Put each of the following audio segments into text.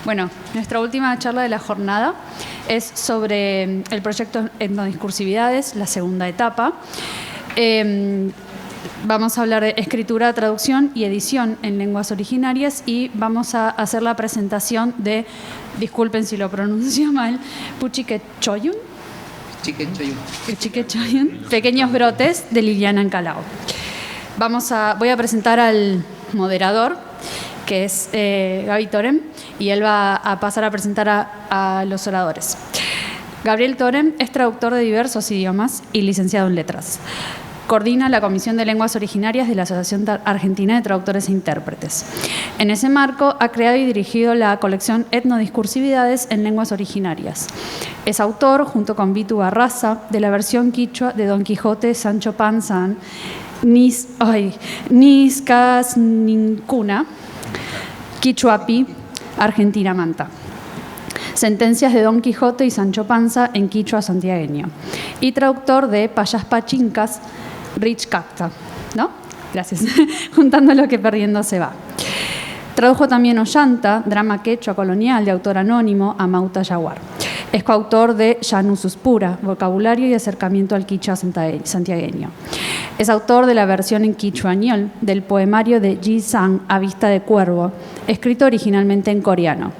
Bueno, nuestra última charla de la jornada es sobre el proyecto Etnodiscursividades, la segunda etapa. Vamos a hablar de escritura, traducción y edición en lenguas originarias y vamos a hacer la presentación de, disculpen si lo pronuncio mal, Puchiquechoyun. Puchiquechoyun, Pequeños brotes, de Liliana Ancalao. Voy a presentar al moderador, que es Gaby Torem, y él va a pasar a presentar a los oradores. Gabriel Torem es traductor de diversos idiomas y licenciado en letras. Coordina la Comisión de Lenguas Originarias de la Asociación Argentina de Traductores e Intérpretes. En ese marco, ha creado y dirigido la colección Etnodiscursividades en lenguas originarias. Es autor, junto con Vitu Barraza, de la versión quichua de Don Quijote Sancho Panza, Niscas Nincuna, Quichuapi, Argentina Manta. Sentencias de Don Quijote y Sancho Panza en quichua santiagueño. Y traductor de Payas Pachincas, Rich Cacta, ¿no? Gracias. Juntando lo que perdiendo se va. Tradujo también Ollanta, drama quechua colonial de autor anónimo, a Mauta Yaguar. Es coautor de Llanususpura, vocabulario y acercamiento al quichua santiagueño. Es autor de la versión en quichuañol del poemario de Ji Sang, A vista de cuervo, escrito originalmente en coreano.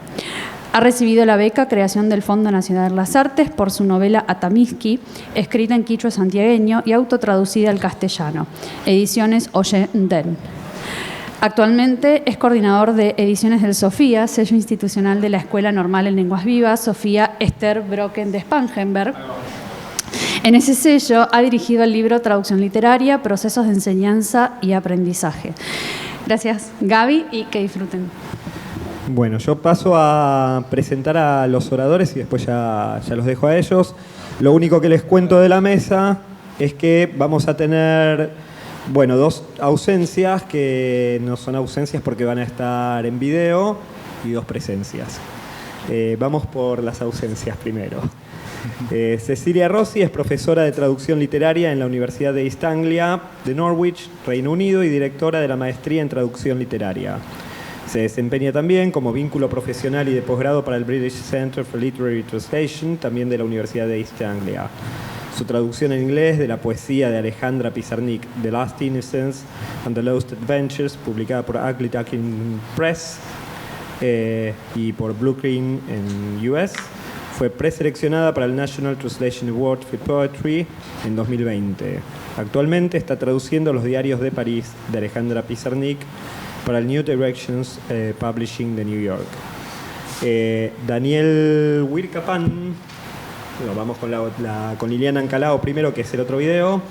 Ha recibido la beca Creación del Fondo Nacional de las Artes por su novela Atamiski, escrita en quichua santiagueño y autotraducida al castellano. Ediciones Oye Den. Actualmente es coordinador de Ediciones del Sofía, sello institucional de la Escuela Normal en Lenguas Vivas, Sofía Esther Brocken de Spangenberg. En ese sello ha dirigido el libro Traducción literaria, Procesos de enseñanza y aprendizaje. Gracias, Gaby, y que disfruten. Bueno, yo paso a presentar a los oradores y después ya los dejo a ellos. Lo único que les cuento de la mesa es que vamos a tener, bueno, dos ausencias que no son ausencias porque van a estar en video y dos presencias. Vamos por las ausencias primero. Cecilia Rossi es profesora de traducción literaria en la Universidad de East Anglia de Norwich, Reino Unido, y directora de la maestría en traducción literaria. Se desempeña también como vínculo profesional y de posgrado para el British Centre for Literary Translation, también de la Universidad de East Anglia. Su traducción en inglés de la poesía de Alejandra Pizarnik, The Last Innocence and the Lost Adventures, publicada por Ugly Duckling Press y por Blueprint en US, fue preseleccionada para el National Translation Award for Poetry en 2020. Actualmente está traduciendo los diarios de París de Alejandra Pizarnik para el New Directions Publishing de New York. Daniel Wirkapan, bueno, vamos con Liliana Ancalao primero, que es el otro video.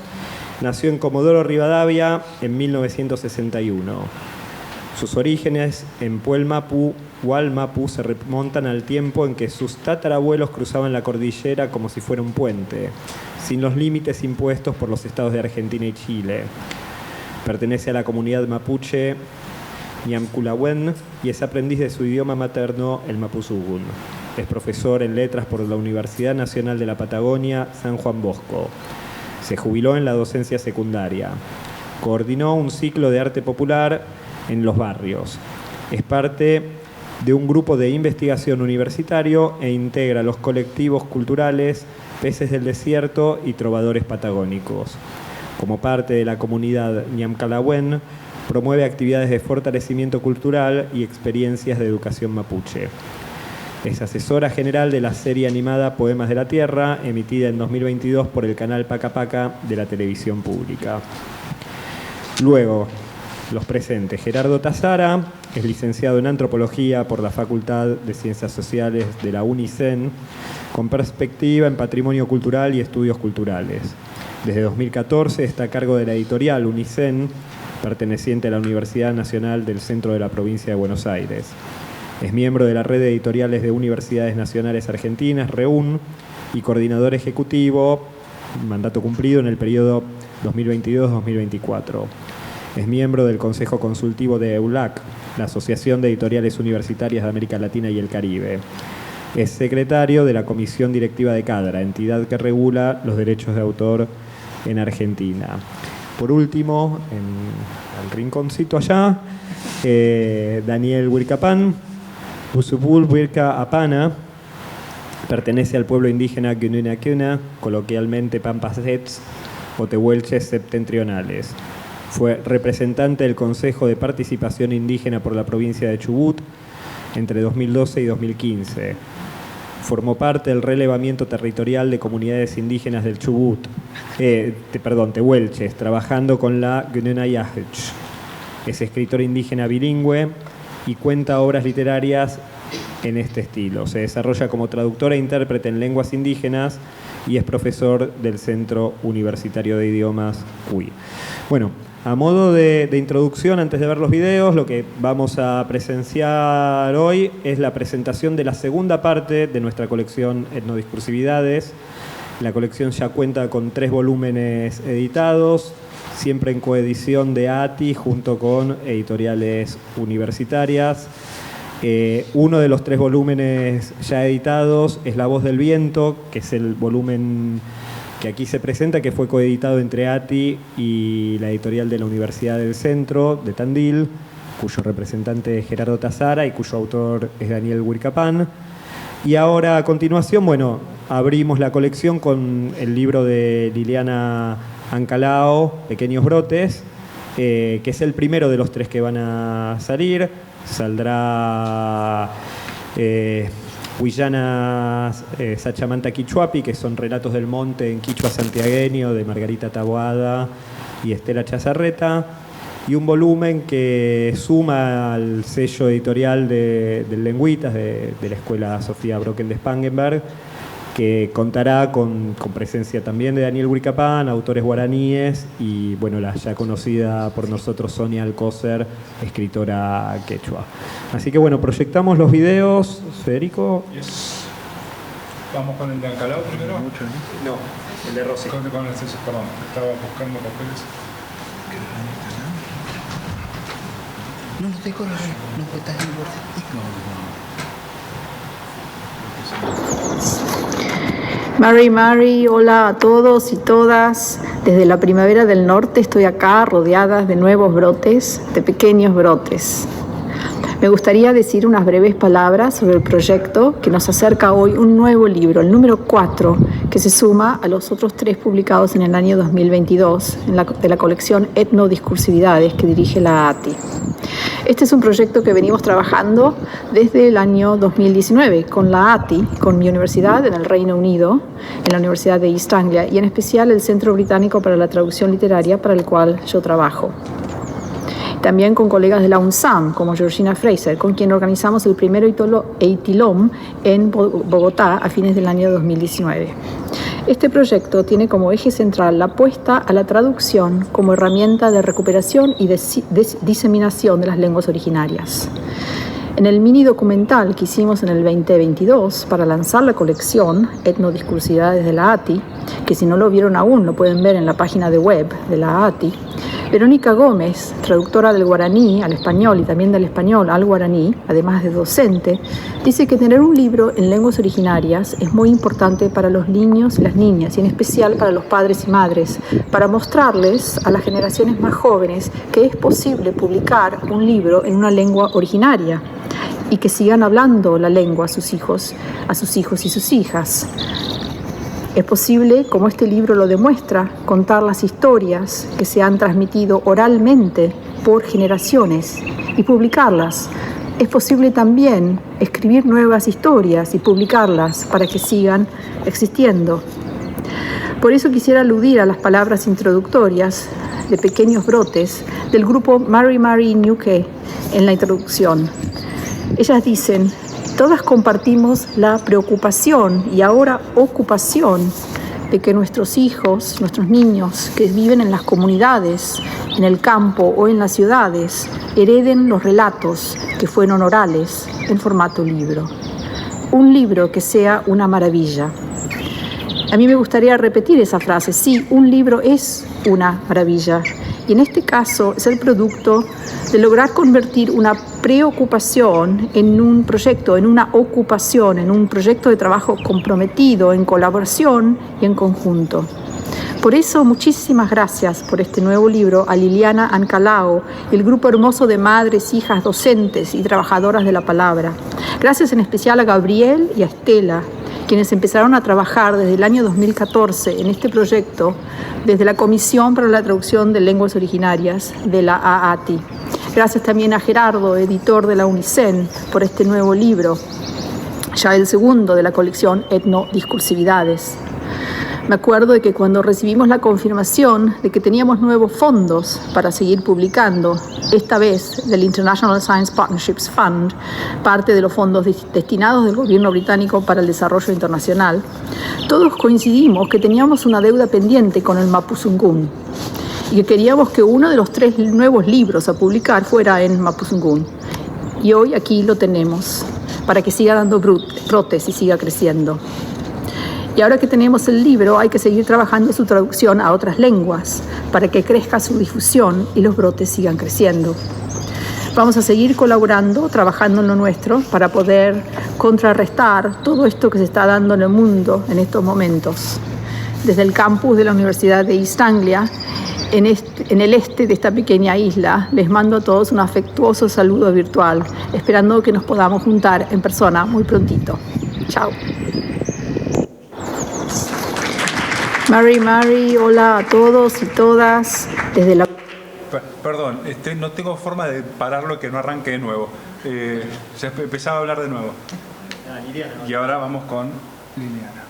Nació en Comodoro Rivadavia en 1961. Sus orígenes en Hualmapu se remontan al tiempo en que sus tatarabuelos cruzaban la cordillera como si fuera un puente, sin los límites impuestos por los estados de Argentina y Chile. Pertenece a la comunidad mapuche Ñamculawen y es aprendiz de su idioma materno, el mapuzungún. Es profesor en letras por la Universidad Nacional de la Patagonia, San Juan Bosco. Se jubiló en la docencia secundaria. Coordinó un ciclo de arte popular en los barrios. Es parte de un grupo de investigación universitario e integra los colectivos culturales Peces del Desierto y Trovadores Patagónicos. Como parte de la comunidad Ñamcalawen, promueve actividades de fortalecimiento cultural y experiencias de educación mapuche. Es asesora general de la serie animada Poemas de la Tierra, emitida en 2022 por el canal Paca Paca de la televisión pública. Luego, los presentes. Gerardo Tazara es licenciado en Antropología por la Facultad de Ciencias Sociales de la UNICEN, con perspectiva en Patrimonio Cultural y Estudios Culturales. Desde 2014 está a cargo de la editorial UNICEN, perteneciente a la Universidad Nacional del Centro de la Provincia de Buenos Aires. Es miembro de la Red de Editoriales de Universidades Nacionales Argentinas, REUN, y coordinador ejecutivo, mandato cumplido en el periodo 2022-2024. Es miembro del Consejo Consultivo de EULAC, la Asociación de Editoriales Universitarias de América Latina y el Caribe. Es secretario de la Comisión Directiva de CADRA, entidad que regula los derechos de autor en Argentina. Por último, en el rinconcito allá, Daniel Wirkapan Usupul Birka Apana pertenece al pueblo indígena Gununacuna, coloquialmente Pampasets o Tehuelches septentrionales. Fue representante del Consejo de Participación Indígena por la provincia de Chubut entre 2012 y 2015. Formó parte del relevamiento territorial de comunidades indígenas del Chubut, Tehuelches, trabajando con la Gununayahech. Es escritor indígena bilingüe y cuenta obras literarias en este estilo. Se desarrolla como traductor e intérprete en lenguas indígenas y es profesor del Centro Universitario de Idiomas CUI. Bueno, a modo de introducción, antes de ver los videos, lo que vamos a presenciar hoy es la presentación de la segunda parte de nuestra colección Etnodiscursividades. La colección ya cuenta con 3 volúmenes editados, siempre en coedición de ATI junto con editoriales universitarias. Uno de los 3 volúmenes ya editados es La Voz del Viento, que es el volumen que aquí se presenta, que fue coeditado entre ATI y la editorial de la Universidad del Centro de Tandil, cuyo representante es Gerardo Tazara y cuyo autor es Daniel Huircapán. Y ahora, a continuación, bueno, abrimos la colección con el libro de Liliana Ancalao, Pequeños Brotes, que es el primero de los 3 que van a salir. Saldrá Huillanas Sachamanta Quichuapi, que son relatos del monte en quichua santiagueño, de Margarita Taboada y Estela Chazarreta, y un volumen que suma al sello editorial del Lengüitas de la Escuela Sofía Brocken de Spangenberg, que contará con presencia también de Daniel Huircapán, autores guaraníes, y bueno, la ya conocida por nosotros Sonia Alcócer, escritora quechua. Así que bueno, proyectamos los videos. Federico. Yes. Vamos con el de Ancalao primero. No, el de Rosy. Perdón, estaba buscando papeles. No te corras, no estás en el borde. Mari, hola a todos y todas. Desde la primavera del norte estoy acá rodeada de nuevos brotes, de pequeños brotes. Me gustaría decir unas breves palabras sobre el proyecto que nos acerca hoy un nuevo libro, el número 4, que se suma a los otros 3 publicados en el año 2022 de la colección Etnodiscursividades que dirige la ATI. Este es un proyecto que venimos trabajando desde el año 2019 con la ATI, con mi universidad en el Reino Unido, en la Universidad de East Anglia, y en especial el Centro Británico para la Traducción Literaria, para el cual yo trabajo. También con colegas de la UNSAM, como Georgina Fraser, con quien organizamos el primer Eitilom en Bogotá a fines del año 2019. Este proyecto tiene como eje central la apuesta a la traducción como herramienta de recuperación y de diseminación de las lenguas originarias. En el mini documental que hicimos en el 2022 para lanzar la colección Etnodiscursividades de la ATI, que si no lo vieron aún lo pueden ver en la página de web de la ATI, Verónica Gómez, traductora del guaraní al español y también del español al guaraní, además de docente, dice que tener un libro en lenguas originarias es muy importante para los niños y las niñas, y en especial para los padres y madres, para mostrarles a las generaciones más jóvenes que es posible publicar un libro en una lengua originaria y que sigan hablando la lengua a sus hijos y sus hijas. Es posible, como este libro lo demuestra, contar las historias que se han transmitido oralmente por generaciones y publicarlas. Es posible también escribir nuevas historias y publicarlas para que sigan existiendo. Por eso quisiera aludir a las palabras introductorias de Pequeños Brotes del grupo Mari Ñuque en la introducción. Ellas dicen: todas compartimos la preocupación y ahora ocupación de que nuestros hijos, nuestros niños que viven en las comunidades, en el campo o en las ciudades, hereden los relatos que fueron orales en formato libro. Un libro que sea una maravilla. A mí me gustaría repetir esa frase. Sí, un libro es una maravilla. Y en este caso es el producto de lograr convertir una preocupación en un proyecto, en una ocupación, en un proyecto de trabajo comprometido, en colaboración y en conjunto. Por eso, muchísimas gracias por este nuevo libro a Liliana Ancalao y el grupo hermoso de madres, hijas, docentes y trabajadoras de la palabra. Gracias en especial a Gabriel y a Estela, quienes empezaron a trabajar desde el año 2014 en este proyecto desde la Comisión para la Traducción de Lenguas Originarias de la AATI. Gracias también a Gerardo, editor de la UNICEN, por este nuevo libro, ya el segundo de la colección Etnodiscursividades. Me acuerdo de que cuando recibimos la confirmación de que teníamos nuevos fondos para seguir publicando, esta vez del International Science Partnerships Fund, parte de los fondos destinados del gobierno británico para el desarrollo internacional, todos coincidimos que teníamos una deuda pendiente con el Mapudungun y que queríamos que uno de los 3 nuevos libros a publicar fuera en Mapudungun. Y hoy aquí lo tenemos, para que siga dando brotes y siga creciendo. Y ahora que tenemos el libro, hay que seguir trabajando su traducción a otras lenguas para que crezca su difusión y los brotes sigan creciendo. Vamos a seguir colaborando, trabajando en lo nuestro para poder contrarrestar todo esto que se está dando en el mundo en estos momentos. Desde el campus de la Universidad de East Anglia, en el este de esta pequeña isla, les mando a todos un afectuoso saludo virtual, esperando que nos podamos juntar en persona muy prontito. Chao. Mari, hola a todos y todas. Desde la... Perdón, no tengo forma de pararlo que no arranque de nuevo. Ya empezaba a hablar de nuevo. Y ahora vamos con Liliana.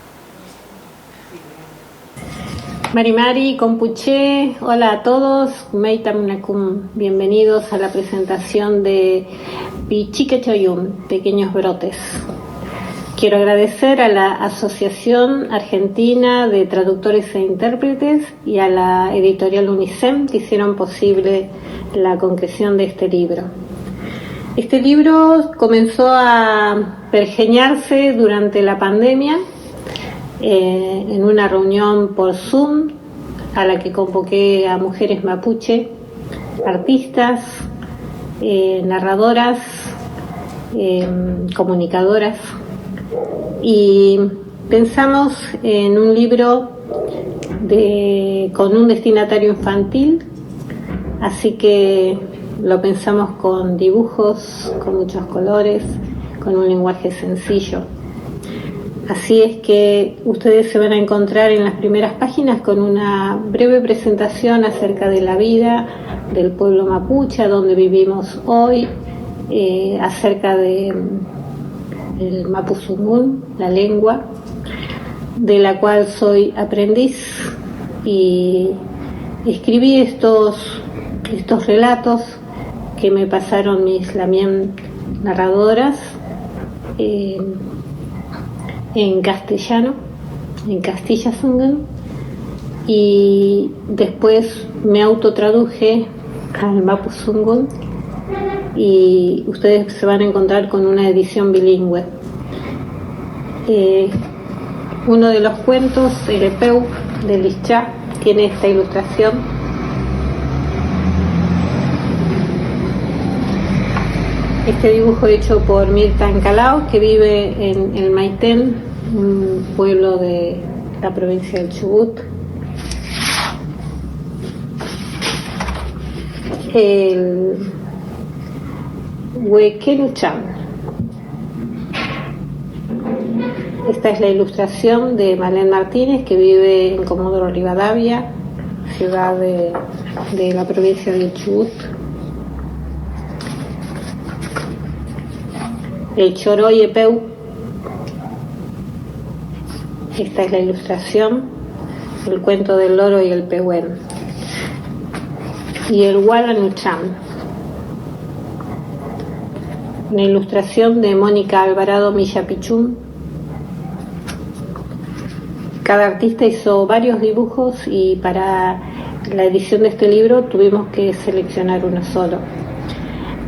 Mari, Compuche, hola a todos. Meitamunakum, bienvenidos a la presentación de Pichiquechoyum, Pequeños Brotes. Quiero agradecer a la Asociación Argentina de Traductores e Intérpretes y a la editorial UNICEN que hicieron posible la concreción de este libro. Este libro comenzó a pergeñarse durante la pandemia en una reunión por Zoom a la que convoqué a mujeres mapuche, artistas, narradoras, comunicadoras, y pensamos en un libro con un destinatario infantil, así que lo pensamos con dibujos, con muchos colores, con un lenguaje sencillo. Así es que ustedes se van a encontrar en las primeras páginas con una breve presentación acerca de la vida del pueblo mapuche, donde vivimos hoy, acerca del Mapudungun, la lengua, de la cual soy aprendiz, y escribí estos relatos que me pasaron mis lamien narradoras en castellano, en Castilla-Sungan, y después me autotraduje al Mapudungun y ustedes se van a encontrar con una edición bilingüe. Uno de los cuentos, el Epeu de Lischá, tiene esta ilustración. Este dibujo hecho por Mirta Ancalao, que vive en el Maitén, un pueblo de la provincia del Chubut. El Huequenucham. Esta es la ilustración de Malén Martínez, que vive en Comodoro Rivadavia, ciudad de la provincia del Chubut. El Choroy Epeu. Esta es la ilustración, el cuento del loro y el pehuen. Y el Hualanucham. Una ilustración de Mónica Alvarado Millapichum. Cada artista hizo varios dibujos y para la edición de este libro tuvimos que seleccionar uno solo.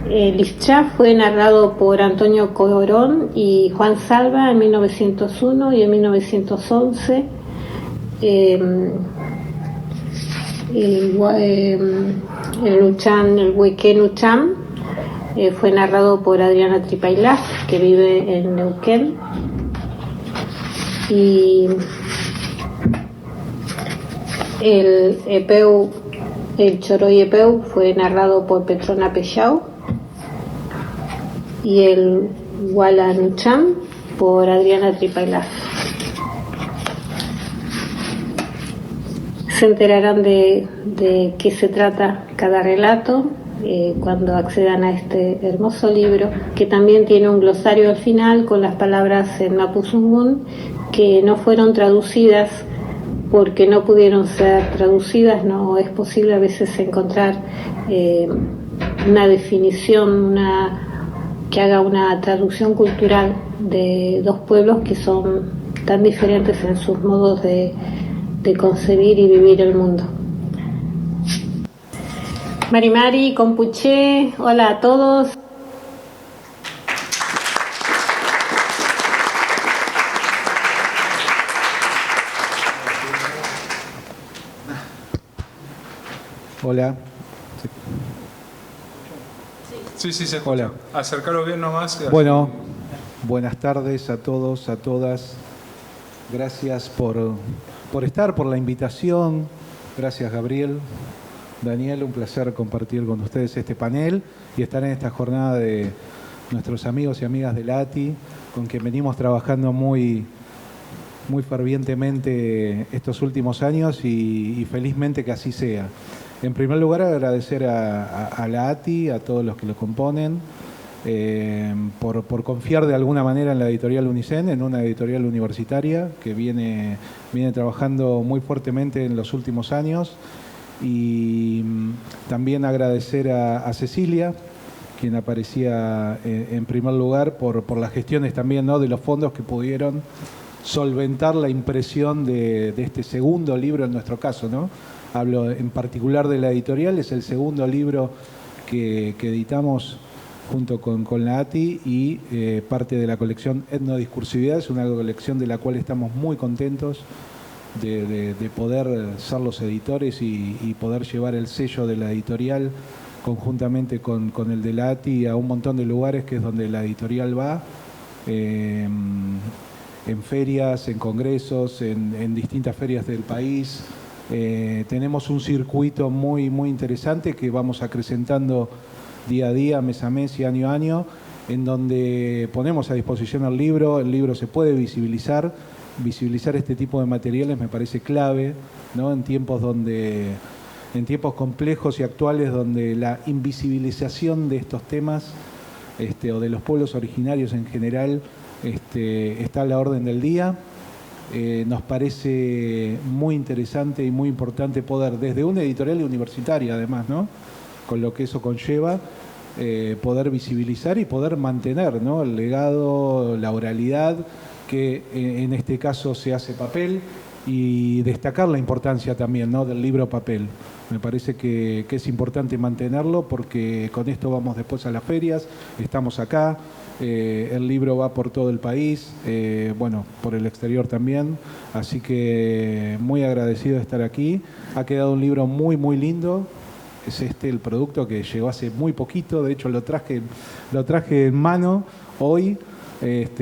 Lischá fue narrado por Antonio Corón y Juan Salva en 1901 y en 1911. El Huequenucham fue narrado por Adriana Tripailaz, que vive en El Choroy Epeu fue narrado por Petrona Pellau y el Hualanucham por Adriana Tripailar. Se enterarán de qué se trata cada relato cuando accedan a este hermoso libro, que también tiene un glosario al final con las palabras en mapuzungún que no fueron traducidas porque no pudieron ser traducidas. No es posible a veces encontrar una definición, que haga una traducción cultural de dos pueblos que son tan diferentes en sus modos de concebir y vivir el mundo. Mari Compuché, hola a todos. Hola. Sí, se escucha. Hola. Acércalo bien nomás. Bueno, buenas tardes a todos, a todas. Gracias por estar, por la invitación. Gracias, Gabriel. Daniel, un placer compartir con ustedes este panel y estar en esta jornada de nuestros amigos y amigas de la ATI, con quien venimos trabajando muy fervientemente estos últimos años y felizmente que así sea. En primer lugar, agradecer a la ATI, a todos los que lo componen, por confiar de alguna manera en la editorial Unicen, en una editorial universitaria que viene trabajando muy fuertemente en los últimos años. Y también agradecer a Cecilia, quien aparecía en primer lugar por las gestiones también, ¿no?, de los fondos que pudieron solventar la impresión de este segundo libro en nuestro caso, ¿no? Hablo en particular de la editorial, es el segundo libro que editamos junto con la ATI y parte de la colección Etnodiscursividad. Es una colección de la cual estamos muy contentos de poder ser los editores y poder llevar el sello de la editorial conjuntamente con el de la ATI a un montón de lugares, que es donde la editorial va, en ferias, en congresos, en distintas ferias del país. Tenemos un circuito muy interesante que vamos acrecentando día a día, mes a mes y año a año, en donde ponemos a disposición el libro se puede visibilizar este tipo de materiales me parece clave, ¿no? En tiempos complejos y actuales, donde la invisibilización de estos temas o de los pueblos originarios en general está a la orden del día. Nos parece muy interesante y muy importante poder, desde una editorial universitaria además, ¿no?, con lo que eso conlleva, poder visibilizar y poder mantener, ¿no?, el legado, la oralidad, que en este caso se hace papel, y destacar la importancia también, ¿no?, del libro papel. Me parece que es importante mantenerlo, porque con esto vamos después a las ferias, estamos acá, el libro va por todo el país, por el exterior también, así que muy agradecido de estar aquí. Ha quedado un libro muy lindo. Es el producto que llegó hace muy poquito, de hecho lo traje en mano hoy,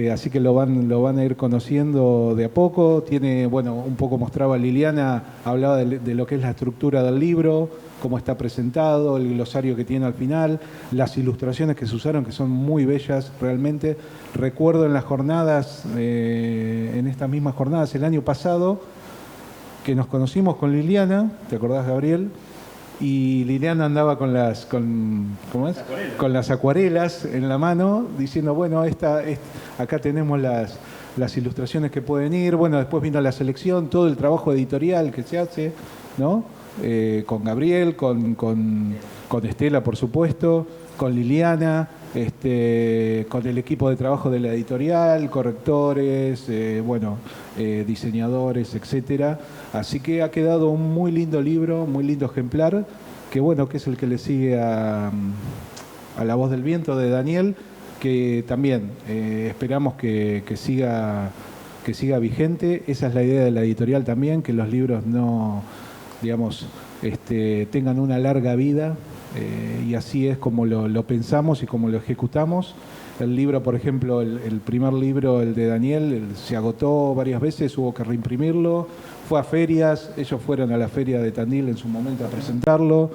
así que lo van a ir conociendo de a poco. Tiene, un poco mostraba Liliana, hablaba de lo que es la estructura del libro, cómo está presentado, el glosario que tiene al final, las ilustraciones que se usaron, que son muy bellas realmente. Recuerdo en las jornadas, en estas mismas jornadas el año pasado, que nos conocimos con Liliana, ¿te acordás, Gabriel? Y Liliana andaba con las acuarelas en la mano, diciendo, acá tenemos las ilustraciones que pueden ir. Después vino la selección, todo el trabajo editorial que se hace, ¿no? Con Gabriel, con Estela, por supuesto, con Liliana, con el equipo de trabajo de la editorial, correctores, diseñadores, etcétera. Así que ha quedado un muy lindo libro, muy lindo ejemplar, que es el que le sigue a La Voz del Viento de Daniel, que también esperamos que siga vigente. Esa es la idea de la editorial también, que los libros no, tengan una larga vida, y así es como lo pensamos y como lo ejecutamos. El libro, por ejemplo, el primer libro, el de Daniel, se agotó varias veces, hubo que reimprimirlo, fue a ferias, ellos fueron a la feria de Tandil en su momento a presentarlo,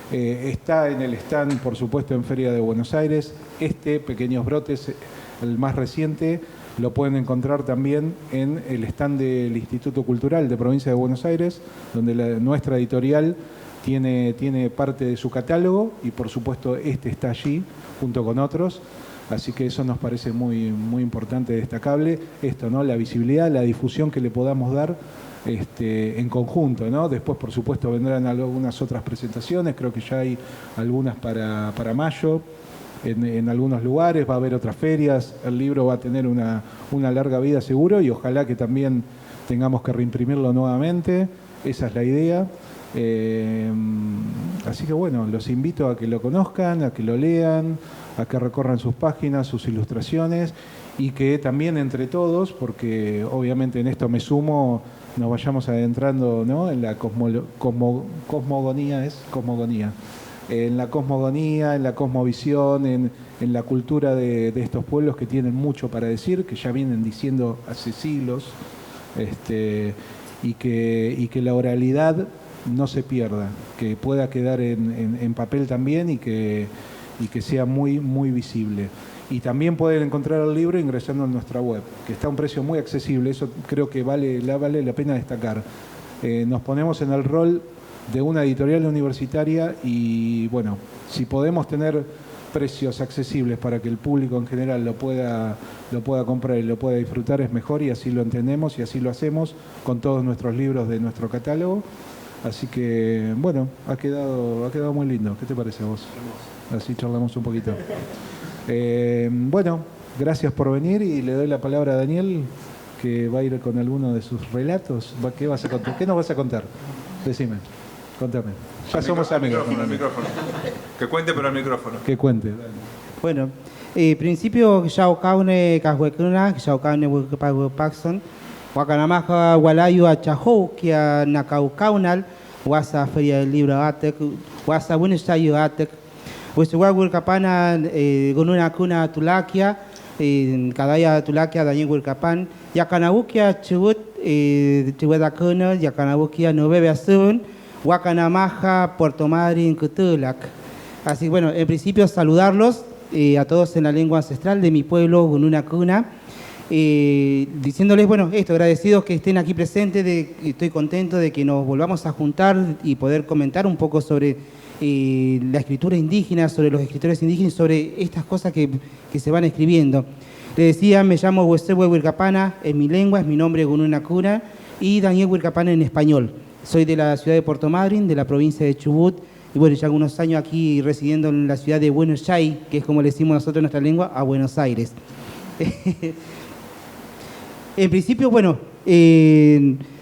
está en el stand, por supuesto, en Feria de Buenos Aires. Pequeños Brotes, el más reciente, lo pueden encontrar también en el stand del Instituto Cultural de Provincia de Buenos Aires, donde nuestra editorial tiene parte de su catálogo y, por supuesto, está allí junto con otros. Así que eso nos parece muy, muy importante, destacable, esto, ¿no? La visibilidad, la difusión que le podamos dar en conjunto, ¿no? Después, por supuesto, vendrán algunas otras presentaciones, creo que ya hay algunas para mayo, en algunos lugares, va a haber otras ferias, el libro va a tener una larga vida seguro y ojalá que también tengamos que reimprimirlo nuevamente, esa es la idea. Así que bueno, los invito a que lo conozcan, a que lo lean, a que recorran sus páginas, sus ilustraciones y que también entre todos, porque obviamente en esto me sumo, nos vayamos adentrando, ¿no? En la cosmogonía, en la cosmogonía, en la cosmovisión, en la cultura de estos pueblos que tienen mucho para decir, que ya vienen diciendo hace siglos, y que la oralidad no se pierda, que pueda quedar en papel también y que sea muy, muy visible. Y también pueden encontrar el libro ingresando a nuestra web, que está a un precio muy accesible, eso creo que vale la pena destacar. Nos ponemos en el rol de una editorial universitaria y bueno, si podemos tener precios accesibles para que el público en general lo pueda comprar y lo pueda disfrutar es mejor, y así lo entendemos y así lo hacemos con todos nuestros libros de nuestro catálogo. Así que, bueno, ha quedado muy lindo. ¿Qué te parece a vos? Así charlamos un poquito. Bueno, gracias por venir y le doy la palabra a Daniel, que va a ir con alguno de sus relatos. ¿Qué vas a contar? ¿Qué nos vas a contar? Decime, contame. Ya somos amigos. Al micrófono. Que cuente, pero al micrófono. Que cuente. Dale. Bueno, principio, Xiaocaune Cajuecuna, Xiaocaune Paxson. Guacanamaja Gualayu a Chahokia Nakaucaunal, Guasa Feria del Libro Atec, Guasa Buenos Aires Atec, Huesiguagul Capana, Gonuna Cuna Tulakia, Cadaya Tulakia, Daniel Wilcapan, Yakanabukia Chubut, Chihuedacuna, Yakanabukia Novebe Azun, Guacanamaja, Puerto Madryn, Cutulac. Así, bueno, en principio saludarlos a todos en la lengua ancestral de mi pueblo, Gonuna Cuna. Diciéndoles, bueno, agradecidos que estén aquí presentes, estoy contento de que nos volvamos a juntar y poder comentar un poco sobre la escritura indígena, sobre los escritores indígenas, sobre estas cosas que se van escribiendo. Les decía, me llamo Huesehue Huircapana, en mi lengua, es mi nombre Gununa Cuna, y Daniel Huircapana en español. Soy de la ciudad de Puerto Madryn, de la provincia de Chubut, y bueno, ya algunos años aquí residiendo en la ciudad de Buenos Aires, que es como le decimos nosotros en nuestra lengua, a Buenos Aires. En principio, bueno,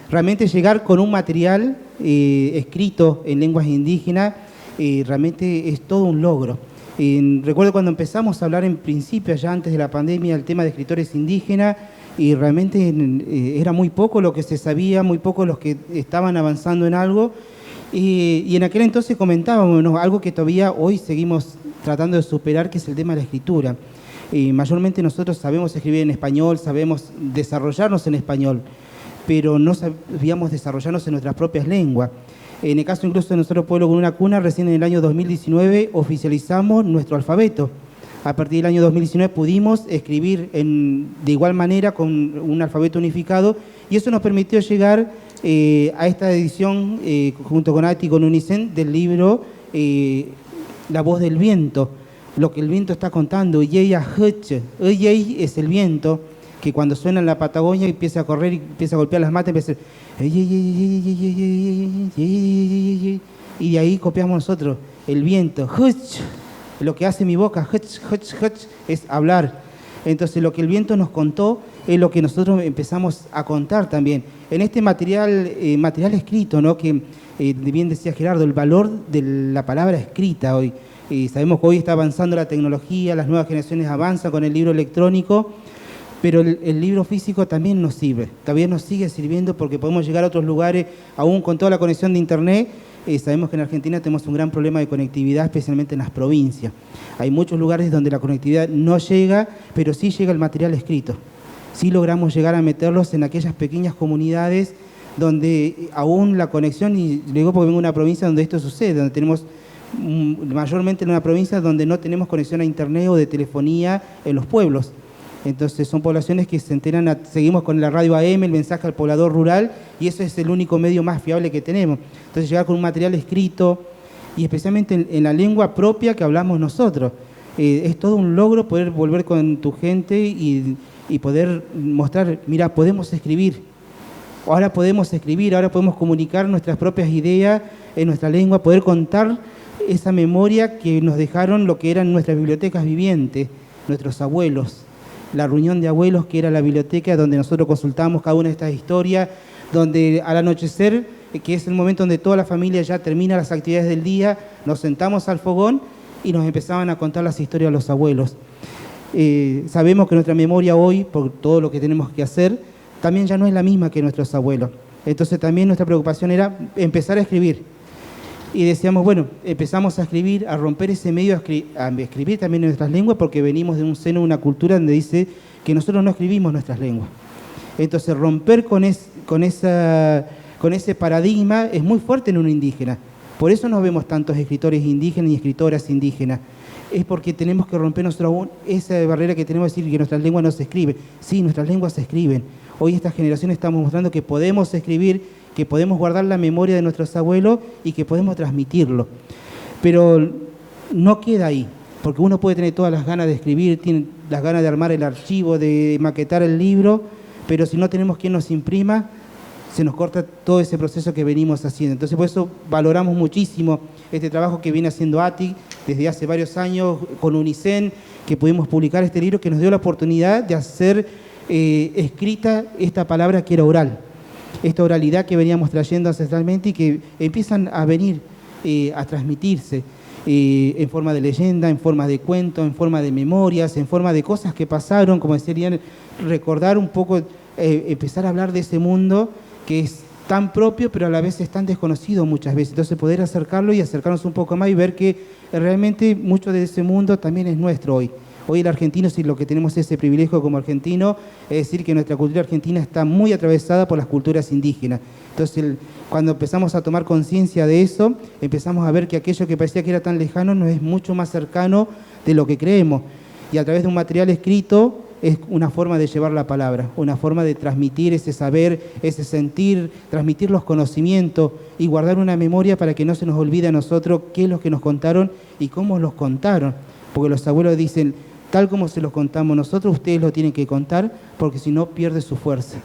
realmente llegar con un material escrito en lenguas indígenas realmente es todo un logro. Recuerdo cuando empezamos a hablar en principio, ya antes de la pandemia, el tema de escritores indígenas, y realmente era muy poco lo que se sabía, muy poco los que estaban avanzando en algo, y en aquel entonces comentábamos, ¿no?, algo que todavía hoy seguimos tratando de superar, que es el tema de la escritura. Mayormente nosotros sabemos escribir en español, sabemos desarrollarnos en español, pero no sabíamos desarrollarnos en nuestras propias lenguas. En el caso incluso de nuestro pueblo Gununa Cuna, recién en el año 2019 oficializamos nuestro alfabeto. A partir del año 2019 pudimos escribir de igual manera con un alfabeto unificado, y eso nos permitió llegar a esta edición junto con ATI y con UNICEN del libro La voz del viento, lo que el viento está contando. Yey es el viento que cuando suena en la Patagonia empieza a correr y empieza a golpear las matas, empieza a y de ahí copiamos nosotros el viento. Lo que hace mi boca es hablar. Entonces lo que el viento nos contó es lo que nosotros empezamos a contar también. En este material escrito, ¿no?, que bien decía Gerardo, el valor de la palabra escrita hoy. Sabemos que hoy está avanzando la tecnología, las nuevas generaciones avanzan con el libro electrónico, pero el libro físico también nos sirve, también nos sigue sirviendo, porque podemos llegar a otros lugares, aún con toda la conexión de internet, sabemos que en Argentina tenemos un gran problema de conectividad, especialmente en las provincias. Hay muchos lugares donde la conectividad no llega, pero sí llega el material escrito. Sí logramos llegar a meterlos en aquellas pequeñas comunidades donde aún la conexión, y luego porque vengo de una provincia donde esto sucede, donde tenemos mayormente en una provincia donde no tenemos conexión a internet o de telefonía en los pueblos. Entonces son poblaciones que se enteran, seguimos con la radio AM, el mensaje al poblador rural, y eso es el único medio más fiable que tenemos. Entonces llegar con un material escrito, y especialmente en la lengua propia que hablamos nosotros. Es todo un logro poder volver con tu gente y poder mostrar, mira, podemos escribir. Ahora podemos escribir, ahora podemos comunicar nuestras propias ideas en nuestra lengua, poder contar esa memoria que nos dejaron lo que eran nuestras bibliotecas vivientes, nuestros abuelos. La reunión de abuelos, que era la biblioteca donde nosotros consultamos cada una de estas historias, donde al anochecer, que es el momento donde toda la familia ya termina las actividades del día, nos sentamos al fogón y nos empezaban a contar las historias de los abuelos. Sabemos que nuestra memoria hoy, por todo lo que tenemos que hacer, también ya no es la misma que nuestros abuelos. Entonces también nuestra preocupación era empezar a escribir. Y decíamos, bueno, empezamos a escribir, a romper ese medio, a escribir también en nuestras lenguas, porque venimos de un seno de una cultura donde dice que nosotros no escribimos nuestras lenguas. Entonces romper con ese paradigma es muy fuerte en un indígena. Por eso nos vemos tantos escritores indígenas y escritoras indígenas. Es porque tenemos que romper esa barrera que tenemos de decir que nuestras lenguas no se escriben. Sí, nuestras lenguas se escriben. Hoy esta generación estamos mostrando que podemos escribir, que podemos guardar la memoria de nuestros abuelos y que podemos transmitirlo. Pero no queda ahí, porque uno puede tener todas las ganas de escribir, tiene las ganas de armar el archivo, de maquetar el libro, pero si no tenemos quien nos imprima, se nos corta todo ese proceso que venimos haciendo. Entonces, por eso valoramos muchísimo este trabajo que viene haciendo ATIC desde hace varios años con UNICEN, que pudimos publicar este libro que nos dio la oportunidad de hacer escrita esta palabra que era oral. Esta oralidad que veníamos trayendo ancestralmente y que empiezan a venir a transmitirse en forma de leyenda, en forma de cuento, en forma de memorias, en forma de cosas que pasaron, como decían, recordar un poco, empezar a hablar de ese mundo que es tan propio, pero a la vez es tan desconocido muchas veces. Entonces poder acercarlo y acercarnos un poco más y ver que realmente mucho de ese mundo también es nuestro hoy. Hoy el argentino, si lo que tenemos es ese privilegio como argentino, es decir que nuestra cultura argentina está muy atravesada por las culturas indígenas. Entonces, cuando empezamos a tomar conciencia de eso, empezamos a ver que aquello que parecía que era tan lejano nos es mucho más cercano de lo que creemos. Y a través de un material escrito es una forma de llevar la palabra, una forma de transmitir ese saber, ese sentir, transmitir los conocimientos y guardar una memoria para que no se nos olvide a nosotros qué es lo que nos contaron y cómo los contaron. Porque los abuelos dicen, tal como se los contamos nosotros, ustedes lo tienen que contar, porque si no pierde su fuerza.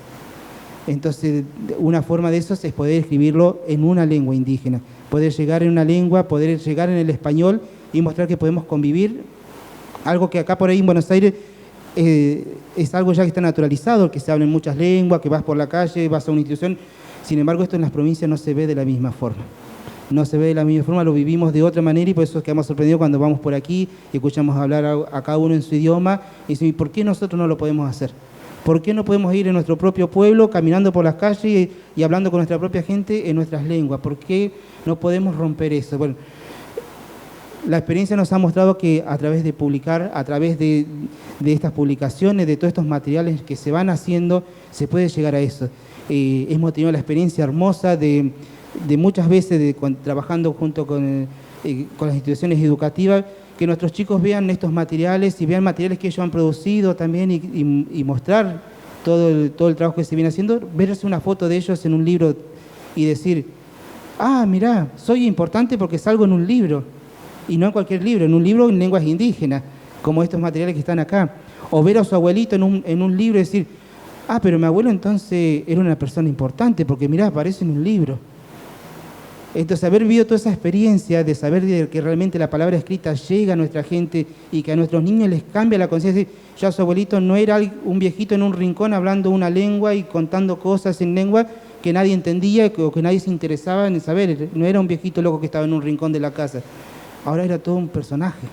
Entonces, una forma de eso es poder escribirlo en una lengua indígena, poder llegar en una lengua, poder llegar en el español y mostrar que podemos convivir. Algo que acá por ahí en Buenos Aires es algo ya que está naturalizado, que se habla en muchas lenguas, que vas por la calle, vas a una institución. Sin embargo, esto en las provincias no se ve de la misma forma. No se ve de la misma forma, lo vivimos de otra manera y por eso quedamos sorprendidos cuando vamos por aquí y escuchamos hablar a cada uno en su idioma y decimos, ¿por qué nosotros no lo podemos hacer? ¿Por qué no podemos ir en nuestro propio pueblo, caminando por las calles y hablando con nuestra propia gente en nuestras lenguas? ¿Por qué no podemos romper eso? Bueno, la experiencia nos ha mostrado que a través de publicar, a través de estas publicaciones, de todos estos materiales que se van haciendo, se puede llegar a eso. Hemos tenido la experiencia hermosa de muchas veces trabajando junto con las instituciones educativas, que nuestros chicos vean estos materiales y vean materiales que ellos han producido también y mostrar todo el trabajo que se viene haciendo, verse una foto de ellos en un libro y decir, ah, mirá, soy importante porque salgo en un libro, y no en cualquier libro, en un libro en lenguas indígenas, como estos materiales que están acá. O ver a su abuelito en un libro y decir, ah, pero mi abuelo entonces era una persona importante porque mirá, aparece en un libro. Entonces, haber vivido toda esa experiencia de saber que realmente la palabra escrita llega a nuestra gente y que a nuestros niños les cambia la conciencia. Ya su abuelito no era un viejito en un rincón hablando una lengua y contando cosas en lengua que nadie entendía o que nadie se interesaba en saber. No era un viejito loco que estaba en un rincón de la casa. Ahora era todo un personaje.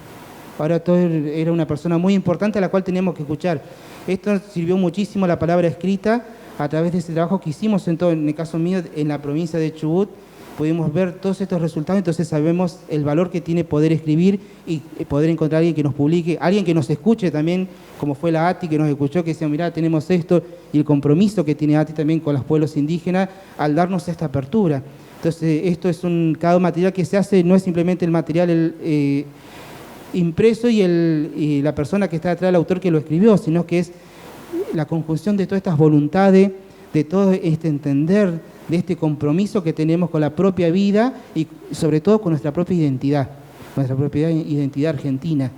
Ahora todo era una persona muy importante a la cual teníamos que escuchar. Esto sirvió muchísimo la palabra escrita a través de ese trabajo que hicimos, en el caso mío, en la provincia de Chubut, pudimos ver todos estos resultados, entonces sabemos el valor que tiene poder escribir y poder encontrar a alguien que nos publique, alguien que nos escuche también, como fue la ATI que nos escuchó, que decía, mirá, tenemos esto, y el compromiso que tiene ATI también con los pueblos indígenas al darnos esta apertura. Entonces, esto es cada material que se hace, no es simplemente el material impreso y la persona que está detrás del autor que lo escribió, sino que es la conjunción de todas estas voluntades, de todo este entender, de este compromiso que tenemos con la propia vida y sobre todo con nuestra propia identidad argentina,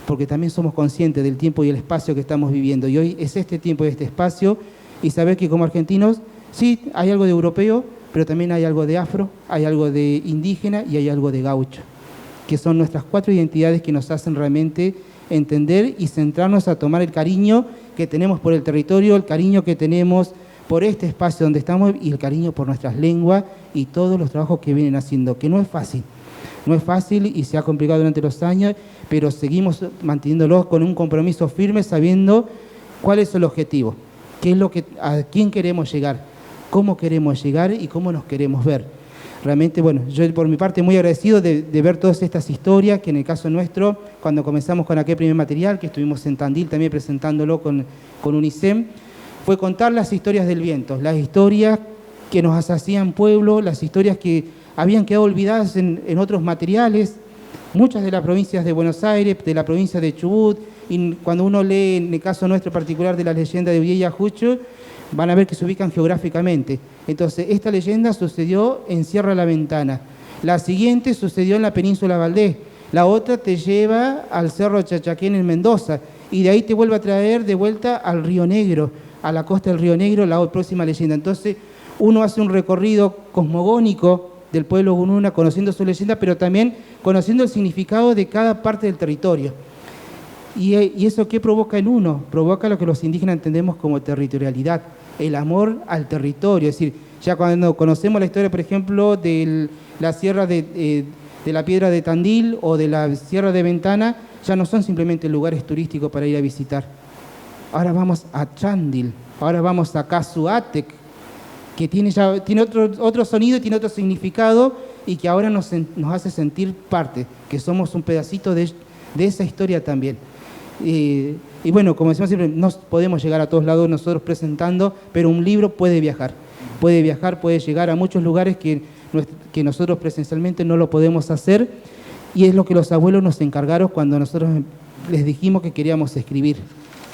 porque también somos conscientes del tiempo y el espacio que estamos viviendo. Y hoy es este tiempo y este espacio, y saber que como argentinos, sí, hay algo de europeo, pero también hay algo de afro, hay algo de indígena y hay algo de gaucho, que son nuestras 4 identidades que nos hacen realmente entender y centrarnos a tomar el cariño que tenemos por el territorio, el cariño que tenemos por este espacio donde estamos y el cariño por nuestras lenguas y todos los trabajos que vienen haciendo, que no es fácil. No es fácil y se ha complicado durante los años, pero seguimos manteniéndolo con un compromiso firme, sabiendo cuál es el objetivo, a quién queremos llegar, cómo queremos llegar y cómo nos queremos ver. Realmente, bueno, yo por mi parte muy agradecido de ver todas estas historias, que en el caso nuestro, cuando comenzamos con aquel primer material, que estuvimos en Tandil también presentándolo con UNICEM, fue contar las historias del viento, las historias que nos hacían pueblo, las historias que habían quedado olvidadas en otros materiales, muchas de las provincias de Buenos Aires, de la provincia de Chubut, y cuando uno lee, en el caso nuestro particular de la leyenda de Villa Jucho, van a ver que se ubican geográficamente. Entonces, esta leyenda sucedió en Sierra La Ventana, la siguiente sucedió en la península Valdés, la otra te lleva al Cerro Chachaquén en Mendoza, y de ahí te vuelve a traer de vuelta al Río Negro, a la costa del Río Negro, la próxima leyenda. Entonces, uno hace un recorrido cosmogónico del pueblo gununa, conociendo su leyenda, pero también conociendo el significado de cada parte del territorio. ¿Y eso qué provoca en uno? Provoca lo que los indígenas entendemos como territorialidad, el amor al territorio. Es decir, ya cuando conocemos la historia, por ejemplo, de la sierra de la Piedra de Tandil o de la Sierra de Ventana, ya no son simplemente lugares turísticos para ir a visitar. Ahora vamos a Chandil, ahora vamos a Casuatec, que tiene otro sonido y tiene otro significado y que ahora nos hace sentir parte, que somos un pedacito de esa historia también. Y bueno, como decimos siempre, no podemos llegar a todos lados nosotros presentando, pero un libro puede viajar, puede llegar a muchos lugares que nosotros presencialmente no lo podemos hacer, y es lo que los abuelos nos encargaron cuando nosotros les dijimos que queríamos escribir,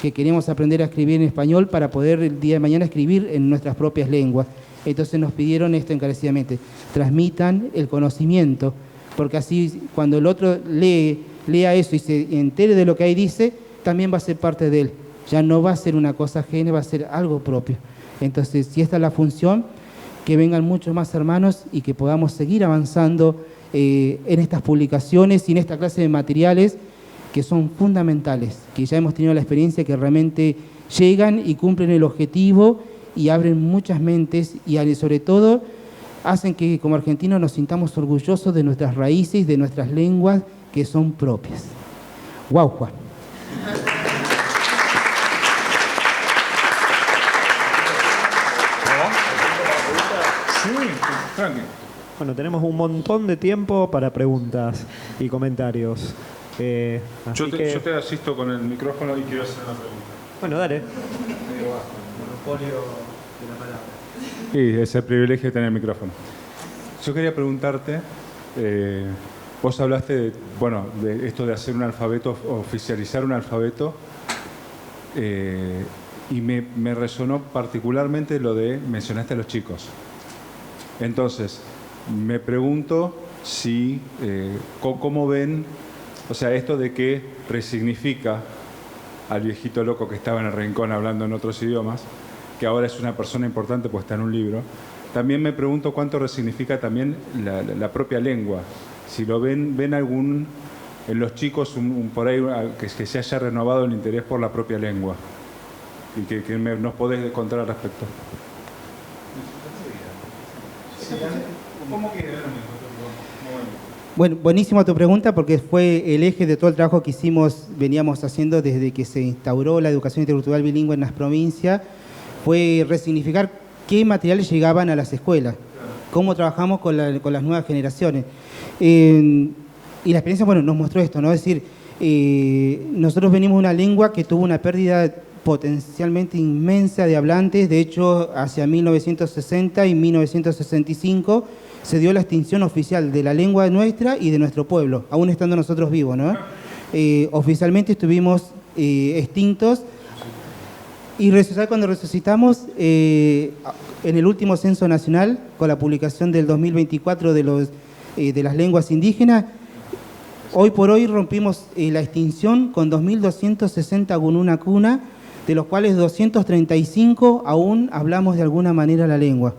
que queríamos aprender a escribir en español para poder el día de mañana escribir en nuestras propias lenguas. Entonces nos pidieron esto encarecidamente: transmitan el conocimiento, porque así cuando el otro lea eso y se entere de lo que ahí dice, también va a ser parte de él. Ya no va a ser una cosa ajena, va a ser algo propio. Entonces, si esta es la función, que vengan muchos más hermanos y que podamos seguir avanzando en estas publicaciones y en esta clase de materiales que son fundamentales, que ya hemos tenido la experiencia que realmente llegan y cumplen el objetivo y abren muchas mentes y sobre todo hacen que como argentinos nos sintamos orgullosos de nuestras raíces, de nuestras lenguas que son propias. ¡Guau, Juan! Sí, tranqui. Bueno, tenemos un montón de tiempo para preguntas y comentarios. Yo te asisto con el micrófono y quiero hacer una pregunta. Bueno, dale. Monopolio de la palabra. Sí, es el privilegio de tener el micrófono. Yo quería preguntarte, vos hablaste de esto de hacer un alfabeto, oficializar un alfabeto, y me resonó particularmente lo de, mencionaste a los chicos. Entonces, me pregunto si, cómo ven, o sea, esto de que resignifica al viejito loco que estaba en el rincón hablando en otros idiomas, que ahora es una persona importante pues está en un libro. También me pregunto cuánto resignifica también la propia lengua. Si lo ven en los chicos por ahí que se haya renovado el interés por la propia lengua. Y que nos podés contar al respecto. ¿Cómo quieres? Bueno, buenísima tu pregunta porque fue el eje de todo el trabajo que veníamos haciendo desde que se instauró la educación intercultural bilingüe en las provincias, fue resignificar qué materiales llegaban a las escuelas. cómo trabajamos con las nuevas generaciones. Y la experiencia, bueno, nos mostró esto, ¿no? Es decir, nosotros venimos de una lengua que tuvo una pérdida potencialmente inmensa de hablantes. De hecho, hacia 1960 y 1965 se dio la extinción oficial de la lengua nuestra y de nuestro pueblo, aún estando nosotros vivos, ¿no? Oficialmente estuvimos extintos, y cuando resucitamos en el último censo nacional, con la publicación del 2024 de las lenguas indígenas, hoy por hoy rompimos la extinción con 2.260 gununa cuna, de los cuales 235 aún hablamos de alguna manera la lengua.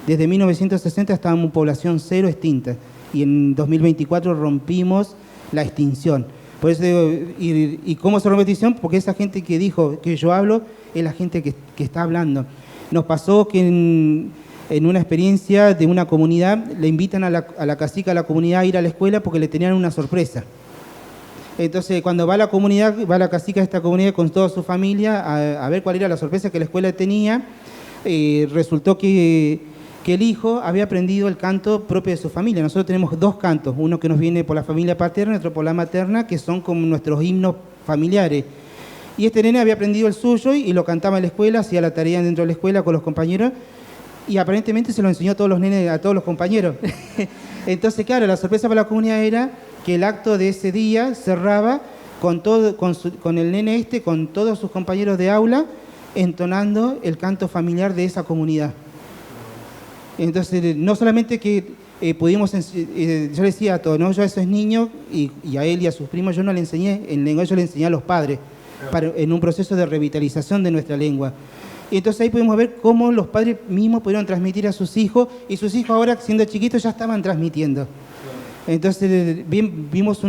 Desde 1960 estábamos en población cero extinta, y en 2024 rompimos la extinción. Por eso digo, ¿y cómo se rompe la extinción? Porque esa gente que dijo que yo hablo es la gente que está hablando. Nos pasó que en una experiencia de una comunidad le invitan a la cacica de la comunidad a ir a la escuela porque le tenían una sorpresa. Entonces, cuando va la cacica de esta comunidad con toda su familia a ver cuál era la sorpresa que la escuela tenía, resultó que el hijo había aprendido el canto propio de su familia. Nosotros tenemos dos cantos, uno que nos viene por la familia paterna y otro por la materna, que son como nuestros himnos familiares. Y este nene había aprendido el suyo y lo cantaba en la escuela, hacía la tarea dentro de la escuela con los compañeros, y aparentemente se lo enseñó a todos los nenes, a todos los compañeros. Entonces, claro, la sorpresa para la comunidad era que el acto de ese día cerraba con el nene con todos sus compañeros de aula, entonando el canto familiar de esa comunidad. Entonces, no solamente que pudimos, yo le decía a todos, ¿no? Yo a esos niños y a él y a sus primos, yo no le enseñé en lengua, yo le enseñé a los padres, en un proceso de revitalización de nuestra lengua. Y entonces ahí pudimos ver cómo los padres mismos pudieron transmitir a sus hijos, y sus hijos ahora, siendo chiquitos, ya estaban transmitiendo. Entonces vimos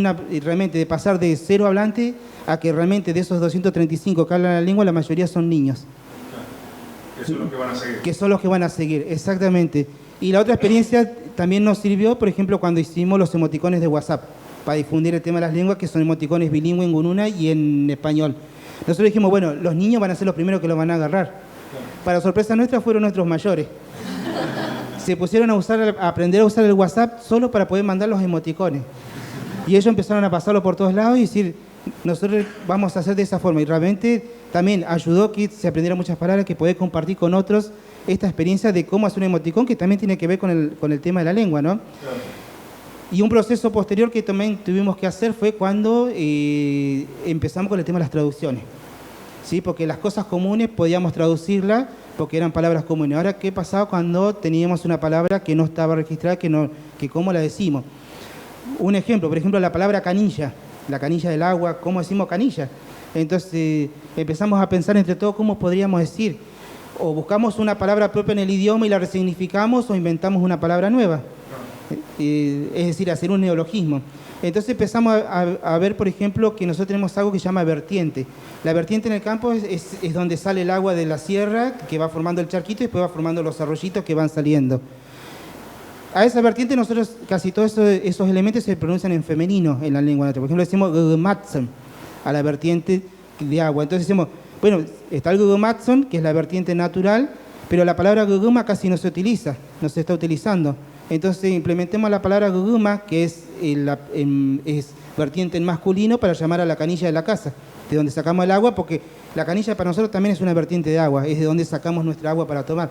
realmente de pasar de cero hablantes a que realmente de esos 235 que hablan la lengua, la mayoría son niños. Que son los que van a seguir. Que son los que van a seguir, exactamente. Y la otra experiencia también nos sirvió, por ejemplo, cuando hicimos los emoticones de WhatsApp, para difundir el tema de las lenguas, que son emoticones bilingües en gununa y en español. Nosotros dijimos, bueno, los niños van a ser los primeros que lo van a agarrar. Para sorpresa nuestra, fueron nuestros mayores. Se pusieron a aprender a usar el WhatsApp solo para poder mandar los emoticones. Y ellos empezaron a pasarlo por todos lados y decir, nosotros vamos a hacer de esa forma. Y realmente también ayudó que se aprendieran muchas palabras, que poder compartir con otros esta experiencia de cómo hacer un emoticón, que también tiene que ver con el tema de la lengua, ¿no? Claro. Y un proceso posterior que también tuvimos que hacer fue cuando empezamos con el tema de las traducciones. ¿Sí? Porque las cosas comunes podíamos traducirlas porque eran palabras comunes. Ahora, ¿qué pasaba cuando teníamos una palabra que no estaba registrada, que cómo la decimos? Un ejemplo, por ejemplo, la palabra canilla, la canilla del agua, ¿cómo decimos canilla? Entonces empezamos a pensar entre todos cómo podríamos decir. O buscamos una palabra propia en el idioma y la resignificamos, o inventamos una palabra nueva. Es decir, hacer un neologismo. Entonces empezamos a ver, por ejemplo, que nosotros tenemos algo que se llama vertiente. La vertiente en el campo es donde sale el agua de la sierra, que va formando el charquito y después va formando los arroyitos que van saliendo. A esa vertiente nosotros, casi todos esos elementos se pronuncian en femenino en la lengua nuestra. Por ejemplo, decimos gugumatson a la vertiente de agua. Entonces decimos, bueno, está el gugumatson, que es la vertiente natural, pero la palabra guguma casi no se utiliza, no se está utilizando. Entonces implementemos la palabra guguma, que es vertiente en masculino, para llamar a la canilla de la casa, de donde sacamos el agua, porque la canilla para nosotros también es una vertiente de agua, es de donde sacamos nuestra agua para tomar.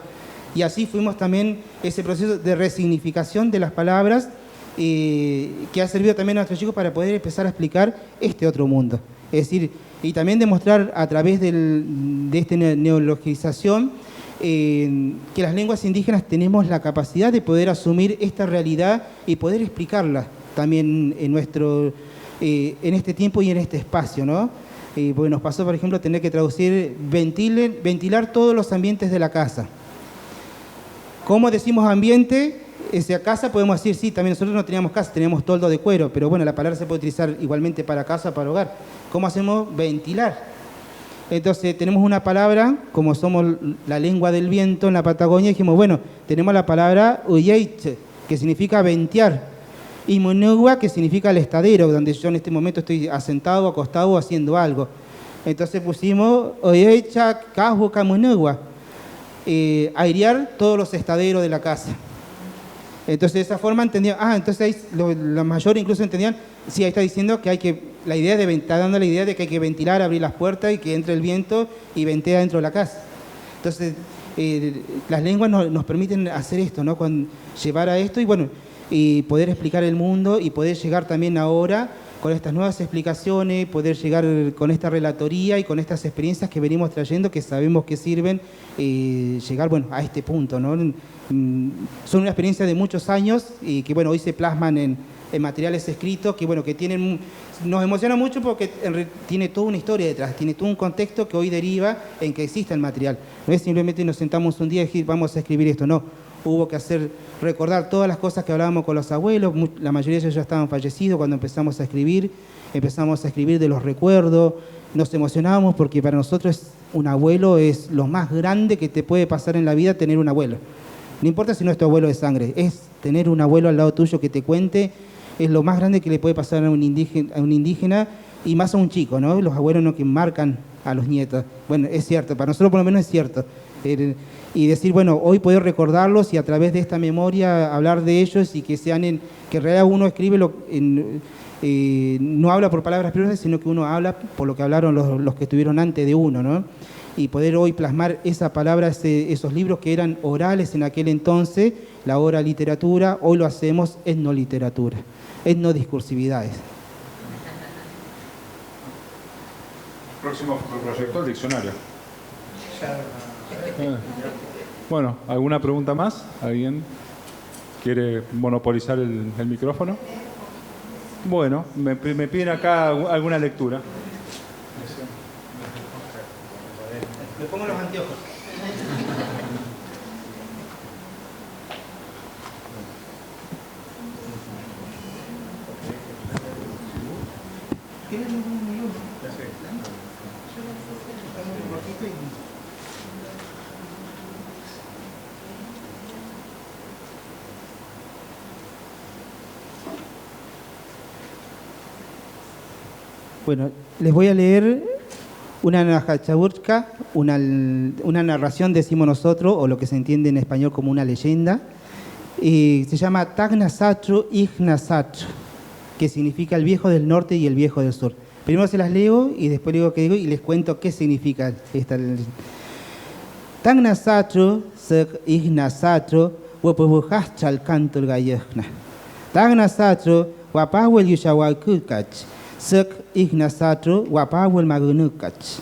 Y así fuimos también ese proceso de resignificación de las palabras, que ha servido también a nuestros chicos para poder empezar a explicar este otro mundo. Es decir, y también demostrar a través de esta neologización que las lenguas indígenas tenemos la capacidad de poder asumir esta realidad y poder explicarla también en este tiempo y en este espacio, ¿no? Porque nos pasó, por ejemplo, tener que traducir ventilar todos los ambientes de la casa. ¿Cómo decimos ambiente? Esa casa podemos decir, sí, también nosotros no teníamos casa, teníamos toldo de cuero, pero bueno, la palabra se puede utilizar igualmente para casa, para hogar. ¿Cómo hacemos ventilar? Entonces tenemos una palabra, como somos la lengua del viento en la Patagonia, dijimos, bueno, tenemos la palabra uyeite, que significa ventear, y munugua, que significa el estadero, donde yo en este momento estoy asentado, acostado, haciendo algo. Entonces pusimos uyeicha kajuka munugua, airear todos los estaderos de la casa. Entonces, de esa forma entendían, entonces ahí la mayor incluso entendían, sí, ahí está diciendo que hay que, está dando la idea de que hay que ventilar, abrir las puertas y que entre el viento y ventea dentro de la casa. Entonces, las lenguas nos permiten hacer esto, ¿no? Llevar a esto y bueno, y poder explicar el mundo y poder llegar también ahora con estas nuevas explicaciones, poder llegar con esta relatoría y con estas experiencias que venimos trayendo, que sabemos que sirven, llegar bueno, a este punto, ¿no? Son una experiencia de muchos años y que bueno, hoy se plasman en materiales escritos que bueno, que tienen, nos emociona mucho porque tiene toda una historia detrás, tiene todo un contexto que hoy deriva en que exista el material. No es simplemente nos sentamos un día y decir vamos a escribir esto, no. Hubo que recordar todas las cosas que hablábamos con los abuelos, la mayoría de ellos ya estaban fallecidos cuando empezamos a escribir de los recuerdos, nos emocionábamos porque para nosotros un abuelo es lo más grande que te puede pasar en la vida, tener un abuelo. No importa si no es tu abuelo de sangre, es tener un abuelo al lado tuyo que te cuente, es lo más grande que le puede pasar a un indígena y más a un chico, ¿no? Los abuelos no que marcan a los nietos. Bueno, es cierto, para nosotros por lo menos es cierto. Y decir, bueno, hoy poder recordarlos y a través de esta memoria hablar de ellos y que sean que en realidad uno escribe, no habla por palabras propias, sino que uno habla por lo que hablaron los que estuvieron antes de uno, ¿no? Y poder hoy plasmar esa palabra, esos libros que eran orales en aquel entonces, la oral literatura, hoy lo hacemos etnoliteratura, etnodiscursividades. Próximo proyecto, el diccionario. Bueno, ¿alguna pregunta más? ¿Alguien quiere monopolizar el micrófono? Bueno, me piden acá alguna lectura. Me pongo los anteojos. Bueno, les voy a leer una najachaburka, una narración, decimos nosotros, o lo que se entiende en español como una leyenda. Se llama Tagnasatru Ignasatru, que significa el viejo del norte y el viejo del sur. Primero se las leo y después digo qué digo y les cuento qué significa esta leyenda. Tagnasatru Ignasatru Wapubuhachal Cantul Gayehna. Tagnasatru Wapawel Yushawakukach. Sek Ignasatru Wapawel Magunukach.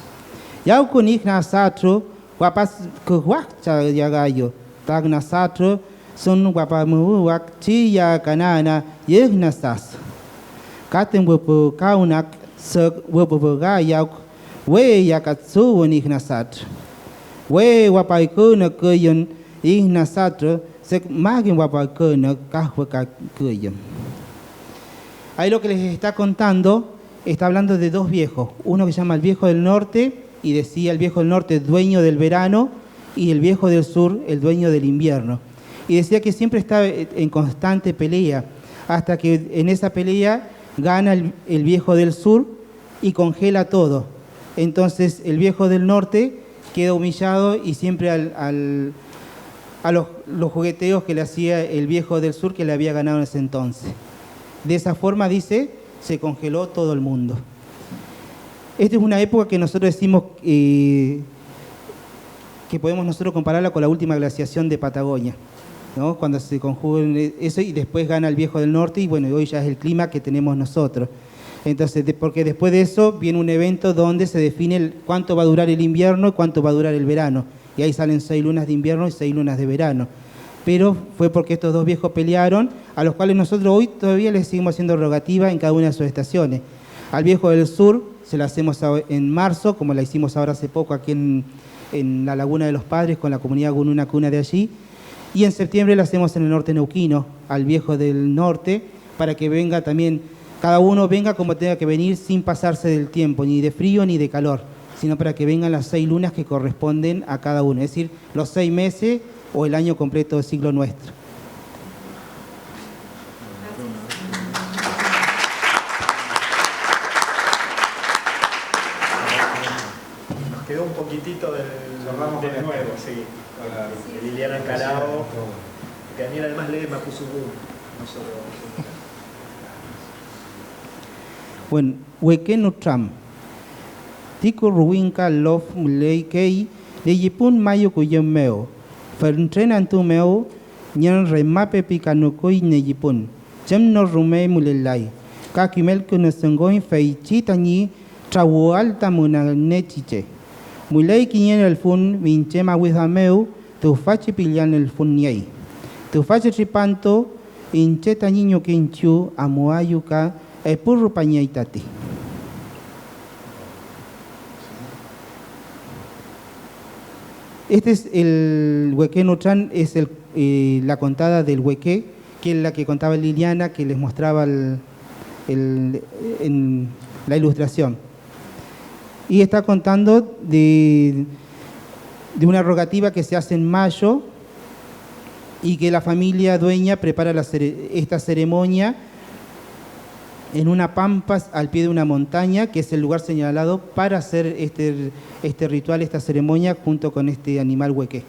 Yaukun Ignasatru Wapas Kuhuacha Yagayo. Tagnasatru Sun Wapamuwak Chiya Kanana Ignasas. Katen Wupu Kaunak Sek Wupu Gayauk We Yakatsu Ignasatru. We Wapaikuna Kuyon Ignasatru Sek Magin Wapaikuna Kahwaka Kuyon. Ahí lo que les está contando, está hablando de dos viejos. Uno que se llama el viejo del norte, y decía el viejo del norte, dueño del verano, y el viejo del sur, el dueño del invierno. Y decía que siempre estaba en constante pelea, hasta que en esa pelea gana el viejo del sur y congela todo. Entonces el viejo del norte queda humillado y siempre a los jugueteos que le hacía el viejo del sur que le había ganado en ese entonces. De esa forma, dice, se congeló todo el mundo. Esta es una época que nosotros decimos que podemos nosotros compararla con la última glaciación de Patagonia, ¿no? Cuando se conjugan eso y después gana el viejo del norte y bueno, hoy ya es el clima que tenemos nosotros. Entonces, porque después de eso viene un evento donde se define cuánto va a durar el invierno y cuánto va a durar el verano. Y ahí salen 6 lunas de invierno y 6 lunas de verano. Pero fue porque estos dos viejos pelearon, a los cuales nosotros hoy todavía les seguimos haciendo rogativa en cada una de sus estaciones. Al viejo del sur se la hacemos en marzo, como la hicimos ahora hace poco aquí en la Laguna de los Padres con la comunidad Gununa Cuna de allí. Y en septiembre la hacemos en el norte neuquino, al viejo del norte, para que venga también, cada uno venga como tenga que venir sin pasarse del tiempo, ni de frío ni de calor, sino para que vengan las 6 lunas que corresponden a cada uno, es decir, los 6 meses o el año completo del siglo nuestro. Nos quedó un poquitito de nuevo, sí. De Liliana Calao. Que Daniel además lee Mapuzungún, no solo... Bueno, Wekeno Tram. Tico Ruinka Love Mulei Kei, de Yipun Mayo Kuyemeo. Ferntrenan tu meo, nyan remape picanocoi ne Yipun. Jem no rume mulelai. Kakimel kunosengoi fei chitani, trawo alta munanechiche. Mulei kinyen el fun, vinchema wizameu, tu fachi pillan el fun niei. Tu fachi tripanto, incheta niño quinchu, amuayuka, e purru pañaitati. Este es el Wekeno Tran, es la contada del Weke, que es la que contaba Liliana, que les mostraba en la ilustración. Y está contando de una rogativa que se hace en mayo y que la familia dueña prepara esta ceremonia en una pampa al pie de una montaña, que es el lugar señalado para hacer este ritual, esta ceremonia, junto con este animal hueque.